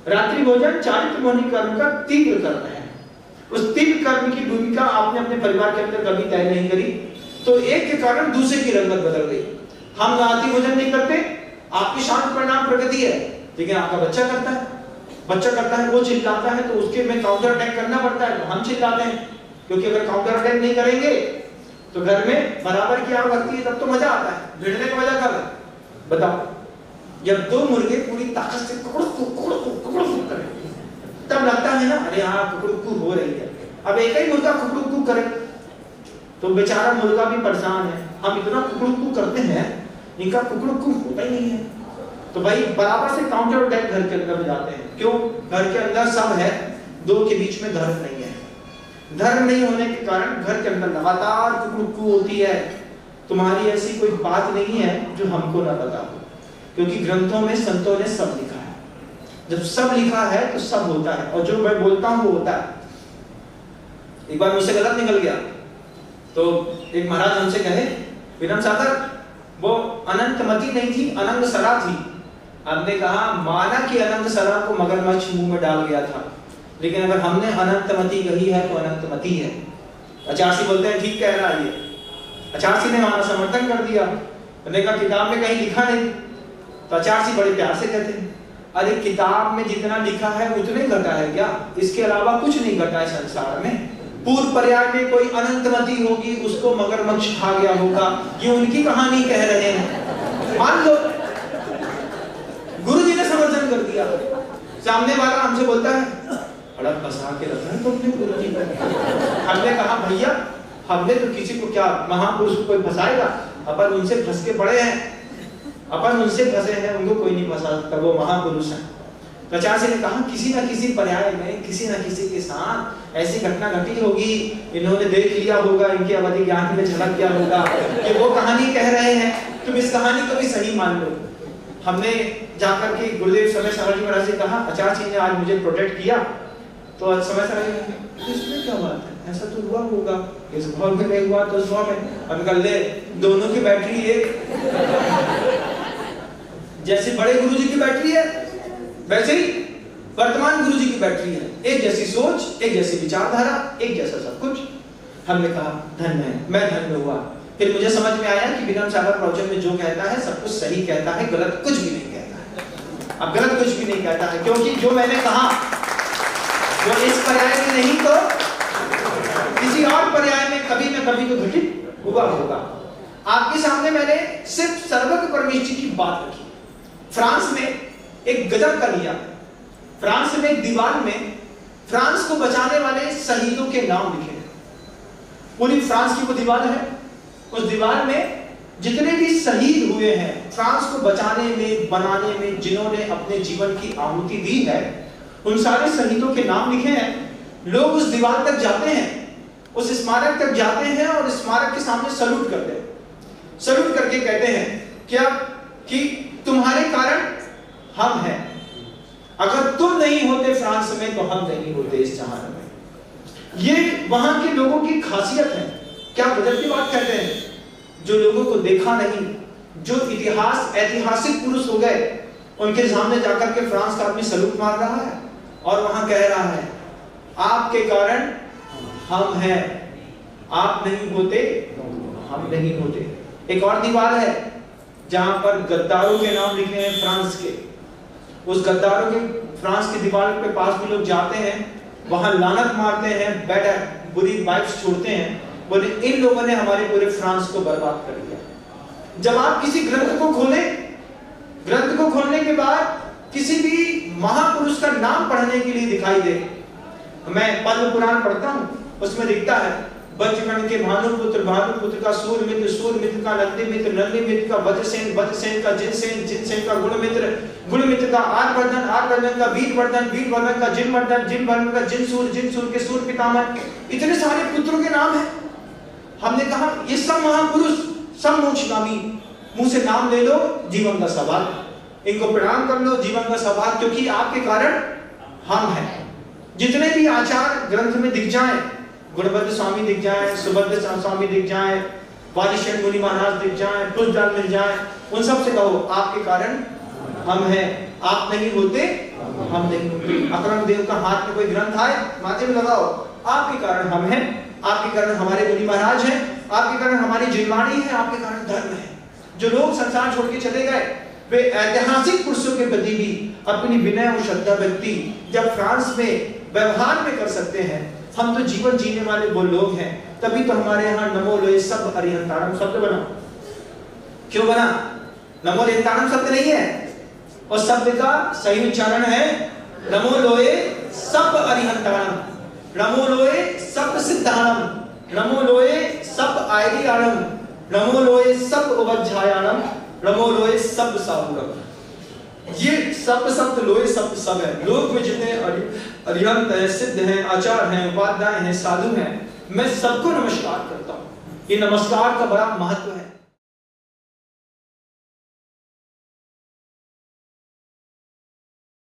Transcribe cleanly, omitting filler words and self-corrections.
रात्रि भोजन चारित्रमौनी कर्म का तीव्र कर्म है। उस तीव्र कर्म की भूमिका आपने अपने परिवार के अंदर कभी तय नहीं करी, तो एक के कारण दूसरे की रंगत बदल गई। हम रात्रि भोजन नहीं करते, आपकी शांत परिणाम प्रगति है, लेकिन आपका बच्चा करता है, वो चिल्लाता है, तो उसके में काउंटर अटैक करना पड़ता है, तो हम चिल्लाते हैं, क्योंकि अगर काउंटर अटैक नहीं करेंगे तो घर में बराबर की आग लगती है, तब तो मजा आता है। भिड़ने का मजा कब है बताओ? जब दो मुर्गे पूरी ताकत से कुकड़ू करें, तब लगता है ना, अरे हाँ कुकड़ू हो रही है। अब एक ही मुर्गा कुकड़ू करे तो बेचारा मुर्गा भी परेशान है। हम इतना कुकड़ू करते हैं, इनका कुकड़ू होता ही नहीं है। तो भाई बराबर से काउंटर अटैक घर के अंदर जाते हैं। क्यों? घर के अंदर सब है, दो के बीच में धर्म नहीं है। धर्म नहीं होने के कारण घर के अंदर लगातार कुकड़ू होती है। तुम्हारी ऐसी कोई बात नहीं है जो हमको ना पता हो, क्योंकि ग्रंथों में संतों ने सब लिखा है। जब सब लिखा है तो सब होता है, और जो मैं बोलता हूं वो होता है। एक बार मुझसे गलत निकल गया, तो एक महाराज हमसे कहे, विनम सागर वो अनंतमती नहीं थी, अनंग सरा थी। हमने कहा माना कि अनंत सरा को मगरमच्छ मुंह में डाल गया था, लेकिन अगर हमने अनंतमती कही है तो अनंतमती है। आचार्य बोलते हैं ठीक कह रहा है ये। आचार्य ने हमारा समर्थन कर दिया। हमने कहा किताब में कहीं लिखा नहीं, तो आचार्य बड़े प्यार से कहते हैं, अरे किताब में जितना लिखा है उतने घटा है क्या? इसके अलावा कुछ नहीं घटा है संसार में। पूर्व पर्याय में कोई अनंतमती होगी, उसको मगरमच्छ खा गया होगा, ये उनकी कहानी कह रहे हैं, मान लो। गुरुजी ने समर्थन कर दिया। सामने वाला हमसे बोलता है बड़ा फंसा के रखा है तुमने गुरुजी को। हमने कहा भैया हमने तो किसी को क्या महापुरुष को कोई फंसाएगा? अपन उनसे फंस के पड़े हैं, अपन उनसे फंसे हैं, उनको कोई नहीं फंसा सकता, वो महापुरुष हैं। तो आचार्य ने कहा किसी ना किसी पर्याय में किसी ना किसी के साथ ऐसी घटना घटी होगी, इन्होंने देख लिया होगा, इनके अवधि ज्ञान में झलक गया होगा कि वो कहानी कह रहे हैं, तुम इस कहानी को भी सही मान लो। हमने जाकर के गुरुदेव समय सारजी महाराज से कहा, आचार्य ने आज मुझे प्रोटेक्ट किया, तो समय सारजी इसमें क्या बात है, ऐसा तो हुआ होगा, इस भाव में नहीं हुआ तो उस भाव में। हम कर ले दोनों की बैटरी एक, जैसे बड़े गुरुजी की बैटरी है वैसे ही वर्तमान गुरुजी की बैटरी है, एक जैसी सोच, एक जैसी विचारधारा, एक जैसा सब कुछ। हमने कहा धन्य है, मैं धन्य हुआ। फिर मुझे समझ में आया कि विनम्र सागर प्रवचन में जो कहता है सब कुछ सही कहता है, गलत कुछ भी नहीं कहता है। अब गलत कुछ भी नहीं कहता है, क्योंकि जो मैंने कहा वो इस पर्याय में नहीं तो किसी और पर्याय में कभी न कभी तो घटित हुआ होगा। आपके सामने मैंने सिर्फ सर्वज्ञ परमेश्वर की बात रखी। फ्रांस में एक गजब का लिया। फ्रांस में एक दीवार में फ्रांस को बचाने वाले शहीदों के नाम लिखे हैं। पूरी फ्रांस की वो दीवार है, उस दीवार में जितने भी शहीद हुए हैं फ्रांस को बचाने में, बनाने में, जिन्होंने अपने जीवन की आहुति दी है, उन सारे शहीदों के नाम लिखे हैं। लोग उस दीवार तक जाते हैं, उस स्मारक तक जाते हैं और स्मारक के सामने सलूट करते हैं। सलूट करके कहते हैं क्या कि तुम्हारे कारण हम हैं, अगर तुम नहीं होते फ्रांस में तो हम नहीं होते इस जहान में। ये वहां के लोगों की खासियत है। क्या गजब की बात कहते हैं, जो लोगों को देखा नहीं, जो इतिहास ऐतिहासिक पुरुष हो गए, उनके सामने जाकर के फ्रांस का आदमी सलूट मार रहा है और वहां कह रहा है आपके कारण हम हैं, आप नहीं होते हम नहीं होते। एक और दीवार है जहां पर गद्दारों के नाम लिखे हैं फ्रांस के। उस गद्दारों के फ्रांस की दीवार के पास भी लोग जाते हैं, वहां लानत मारते हैं, बैड बुरी वाइब्स छोड़ते हैं, बोले इन लोगों ने हमारे पूरे फ्रांस को बर्बाद कर दिया। जब आप किसी ग्रंथ को खोलें, ग्रंथ को खोलने के बाद किसी भी महापुरुष का नाम पढ़ने के लिए दिखाई दे, मैं पद्म पुराण पढ़ता हूं, उसमें दिखता है वज्रगण के भानुपुत्र, भानुपुत्र का सूर्यमित्र, सूर्यमित्र का नंदीमित्र, नंदीमित्र का वज्रसेन, वज्रसेन का जिनसेन, जिनसेन का गुणमित्र, गुणमित्र का आर्यवर्धन, आर्यवर्धन का वीरवर्धन, वीरवर्धन का जिनवर्धन, जिनवर्धन का जिनसूर, जिनसूर के सूर पितामह। इतने सारे पुत्रों के नाम हैं। हमने कहा ये सब महापुरुष, सब मोक्षगामी, मुंह से नाम ले लो जीवन का सवाल, इनको प्रणाम कर लो जीवन का सवाल, क्योंकि आपके कारण हम हैं। जितने भी आचार ग्रंथ में दिख जाएं, गुणभद्र स्वामी दिख जाए, सुभद्र स्वामी दिख जाए, वादिशेन मुनि महाराज दिख जाए, तुलसीदास मिल जाए, उन सब से कहो आपके कारण हम हैं, आप नहीं होते हम नहीं। अकरम देव का हाथ में कोई ग्रंथ आए, माथे में लगाओ। आपके कारण हम हैं, आपके कारण हमारे मुनि महाराज हैं, आपके कारण हमारी जिनवाणी है, आपके कारण धर्म है। जो लोग संसार छोड़ के चले गए, वे ऐतिहासिक पुरुषों के प्रति भी अपनी विनय और श्रद्धा व्यक्ति जब फ्रांस में व्यवहार में कर सकते हैं, हम तो जीवन जीने वाले वो लोग हैं। तभी तो हमारे यहाँ नमो लोए सब अरिहंतारम शब्द बना। क्यों बना? नमो लेतारम शब्द नहीं है, और शब्द का सही उच्चारण है नमो लोए सब अरिहंतारम, नमो लोए सब सिद्धाणम, नमो लोए सब आयरियाणम, नमो लोए सब उवज्झायाणम, नमो लोए सब साहुरम। ये सब शब्द लोए शब्द सब है। लोक में जितने अरिहंत हैं, सिद्ध हैं, आचार्य हैं, उपाध्याय हैं, साधु हैं, मैं सबको नमस्कार करता हूँ। ये नमस्कार का बड़ा महत्व है।